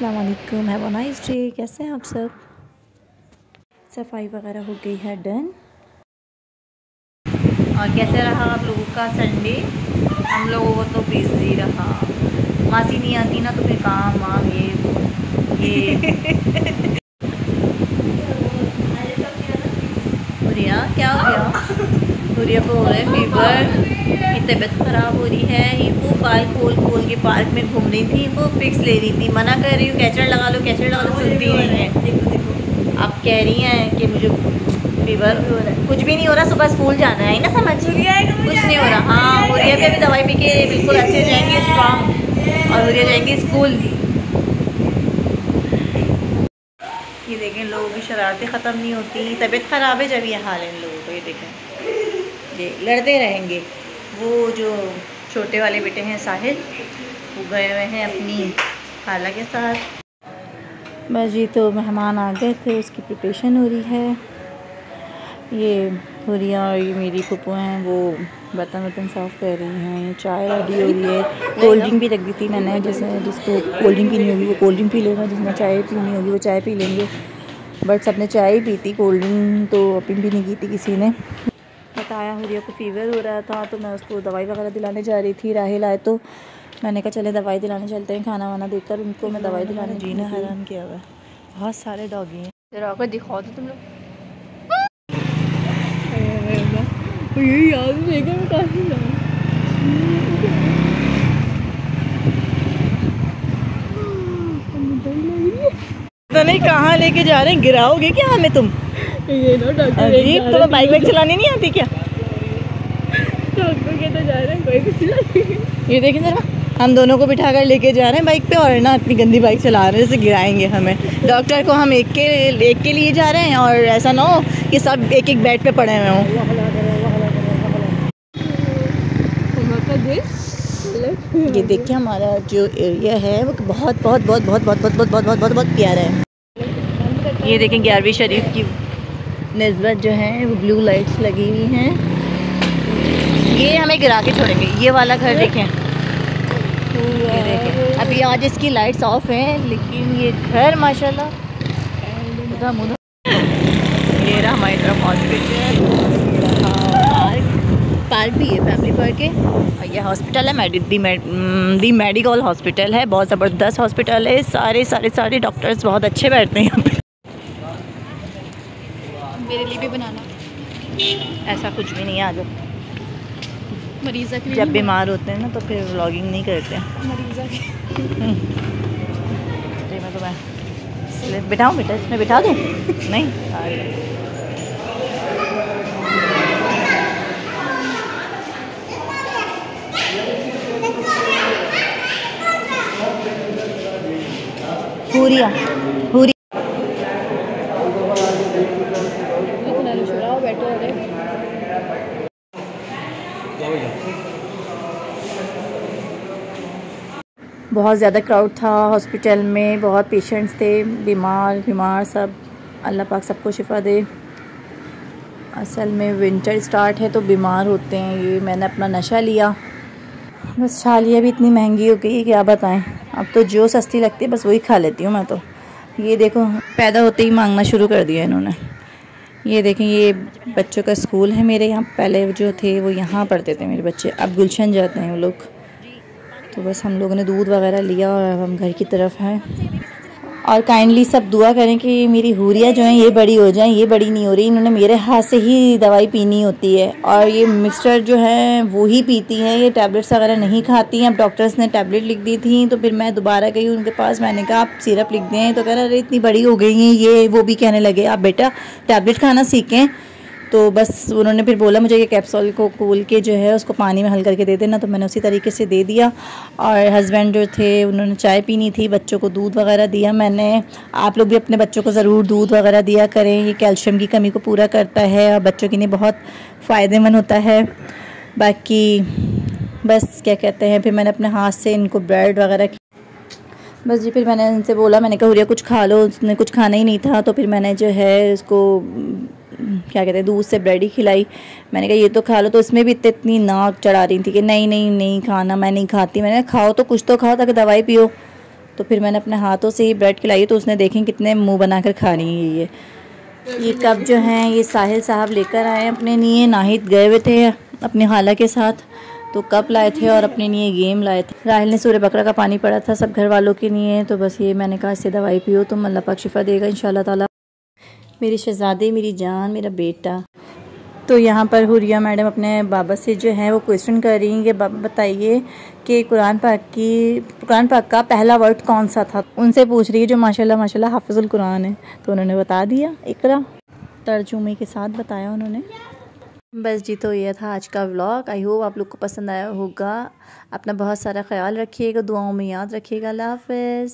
अस्सलाम वालेकुम, have a nice day. कैसे हैं आप सब? सफाई वगैरह हो गई है डन। और कैसे रहा आप लोगों का संडे? हम लोगों को तो बिजी रहा। मासी नहीं आती ना तो फिर काम वाम ये हुरिया क्या हो गया? हुरिया को हो रहा है फीवर, की तबीयत ख़राब हो रही है। ये वो बाल खोल खोल के पार्क में घूम रही थी, वो पिक्स ले रही थी। मना कर रही हूँ कैचर लगा लो कैचर लगा लो, सुनती नहीं है। देखो देखो आप कह रही हैं कि मुझे फीवर भी हो रहा है। कुछ भी नहीं हो रहा, सुबह स्कूल जाना है ना, समझ कुछ नहीं हो रहा। हाँ हुरिया भी अभी दवाई पी के बिल्कुल अच्छे जाएंगे स्ट्रॉन्ग, और हुरिया जाएंगी स्कूल। ये देखें लोगों की शरारतें ख़त्म नहीं होती। तबीयत ख़राब है जब ये हाल है इन लोगों को। ये देखें ये लड़ते रहेंगे। वो जो छोटे वाले बेटे हैं साहिल, वो गए हुए हैं अपनी खाला के साथ। बस जी, तो मेहमान आ गए थे, उसकी प्रिपरेशन हो रही है। ये हुरिया और ये मेरी फुप्पो हैं, वो बर्तन वर्तन साफ़ कर रही हैं। चाय रेडी हो रही है। कोल्ड ड्रिंक भी रख दी थी मैंने, जिसको कोल्ड ड्रिंक पीनी होगी वो कोल्ड ड्रिंक पी लेगा, जिसने चाय पीनी होगी वो चाय पी लेंगे। बट सबने चाय ही पी थी, कोल्ड ड्रिंक तो पी भी नहीं की थी किसी ने। बताया हुरिया को फ़ीवर हो रहा था तो मैं उसको दवाई वगैरह दिलाने जा रही थी। राहिल आए तो मैंने कहा चले दवाई दिलाने चलते हैं। खाना वाना देकर उनको मैं दवाई दिलाने जीना हैरान किया हुआ है, बहुत सारे डॉगी हैं। जरा आकर दिखाओ तो तुम लोग। ये याद देगा मैं काफ़ी तो नहीं, कहाँ लेके जा रहे हैं? गिराओगे क्या हमें तुम? ये नो डॉक्टर अजीब, तुम्हें बाइक वाइक चलानी नहीं आती क्या? डॉक्टर के तो जा रहे हैं, कोई कुछ नहीं। ये देखें जरा, हम दोनों को बिठा कर लेके जा रहे हैं बाइक पे, और ना इतनी गंदी बाइक चला रहे हैं जैसे गिराएंगे हमें। डॉक्टर को हम एक के लिए जा रहे हैं, और ऐसा ना हो कि सब एक एक बेड पे पड़े हुए हों। ये देखिए हमारा जो एरिया है वो बहुत बहुत बहुत बहुत बहुत बहुत बहुत बहुत बहुत बहुत बहुत प्यारा है। ये देखें 11वीं शरीफ की निस्बत जो है वो ब्लू लाइट्स लगी हुई हैं। ये हमें गिरा के छोड़ेंगे। ये वाला घर देखें, ये देखें अभी आज इसकी लाइट्स ऑफ हैं, लेकिन ये घर माशाल्लाह। ये रहा हमारी तरफ हॉस्पिटल, पार्क भी है, फैमिली पार्क है। और ये हॉस्पिटल है, दी मेडिकल हॉस्पिटल है। बहुत ज़बरदस्त हॉस्पिटल है। सारे डॉक्टर्स बहुत अच्छे बैठते हैं यहाँ पे। मेरे लिए भी बनाना। ऐसा कुछ भी नहीं है। आज मरीज़ा के जब बीमार होते हैं ना तो फिर व्लॉगिंग नहीं करते हैं। मरीज़ा के मैं तुम्हें बिठाऊँ बेटा, इसमें बिठा दूँ? नहीं हुरिया बहुत ज़्यादा क्राउड था हॉस्पिटल में, बहुत पेशेंट्स थे, बीमार सब। अल्लाह पाक सबको शिफा दे। असल में विंटर स्टार्ट है तो बीमार होते हैं। ये मैंने अपना नशा लिया, बस छालियाँ भी इतनी महंगी हो गई क्या बताएं। अब तो जो सस्ती लगती है बस वही खा लेती हूँ मैं तो। ये देखो पैदा होते ही मांगना शुरू कर दिया इन्होंने। ये देखें ये बच्चों का स्कूल है मेरे यहाँ। पहले जो थे वो यहाँ पढ़ते थे मेरे बच्चे, अब गुलशन जाते हैं वो लोग। तो बस हम लोगों ने दूध वगैरह लिया और अब हम घर की तरफ हैं। और काइंडली सब दुआ करें कि मेरी हुरिया जो है ये बड़ी हो जाए। ये बड़ी नहीं हो रही, इन्होंने मेरे हाथ से ही दवाई पीनी होती है, और ये मिक्सचर जो है वो ही पीती हैं। ये टैबलेट्स वगैरह नहीं खाती हैं। अब डॉक्टर्स ने टैबलेट लिख दी थी तो फिर मैं दोबारा गई उनके पास, मैंने कहा आप सिरप लिख दें। तो कह रहा अरे इतनी बड़ी हो गई हैं ये। वो भी कहने लगे आप बेटा टैबलेट खाना सीखें। तो बस उन्होंने फिर बोला मुझे ये कैप्सूल को खोल के जो है उसको पानी में हल करके दे देना, तो मैंने उसी तरीके से दे दिया। और हस्बैंड जो थे उन्होंने चाय पीनी थी, बच्चों को दूध वगैरह दिया मैंने। आप लोग भी अपने बच्चों को ज़रूर दूध वगैरह दिया करें, ये कैल्शियम की कमी को पूरा करता है और बच्चों के लिए बहुत फ़ायदेमंद होता है। बाकी बस क्या कहते हैं, फिर मैंने अपने हाथ से इनको ब्रेड वगैरह बस जी। फिर मैंने इनसे बोला, मैंने कहा हुरिया कुछ खा लो, उसने कुछ खाना ही नहीं था। तो फिर मैंने जो है उसको क्या कहते हैं दूध से ब्रेड ही खिलाई। मैंने कहा ये तो खा लो, तो इसमें भी इतनी नाक चढ़ा रही थी कि नहीं नहीं नहीं खाना, मैं नहीं खाती। मैंने कहा खाओ तो कुछ तो खाओ ताकि दवाई पियो। तो फिर मैंने अपने हाथों से ही ब्रेड खिलाई, तो उसने देखें कितने मुंह बनाकर खा रही है। ये कप जो हैं ये साहिल साहब लेकर आए अपने लिए। नाहिद गए हुए थे अपनी खाला के साथ, तो कप लाए थे और अपने लिए गेम लाए थे। राहिल ने सूरह बकरा का पानी पड़ा था सब घर वालों के लिए, तो बस ये मैंने कहा इससे दवाई पियो, तुम अल्लाह पाक शिफा देगा इंशाल्लाह ताला। मेरी शहजादी, मेरी जान, मेरा बेटा। तो यहाँ पर हुरिया मैडम अपने बाबा से जो है वो क्वेश्चन कर रही हैं कि बाबा बताइए कि कुरान पाक का पहला वर्ड कौन सा था। उनसे पूछ रही है जो माशाल्लाह माशाल्लाह हाफिजुल कुरान है। तो उन्होंने बता दिया, इकरा तर्जुमे के साथ बताया उन्होंने। बस जी, तो ये था आज का व्लॉग। आई होप आप लोग को पसंद आया होगा। अपना बहुत सारा ख्याल रखिएगा, दुआओं में याद रखिएगा। अल्लाह हाफ़िज़।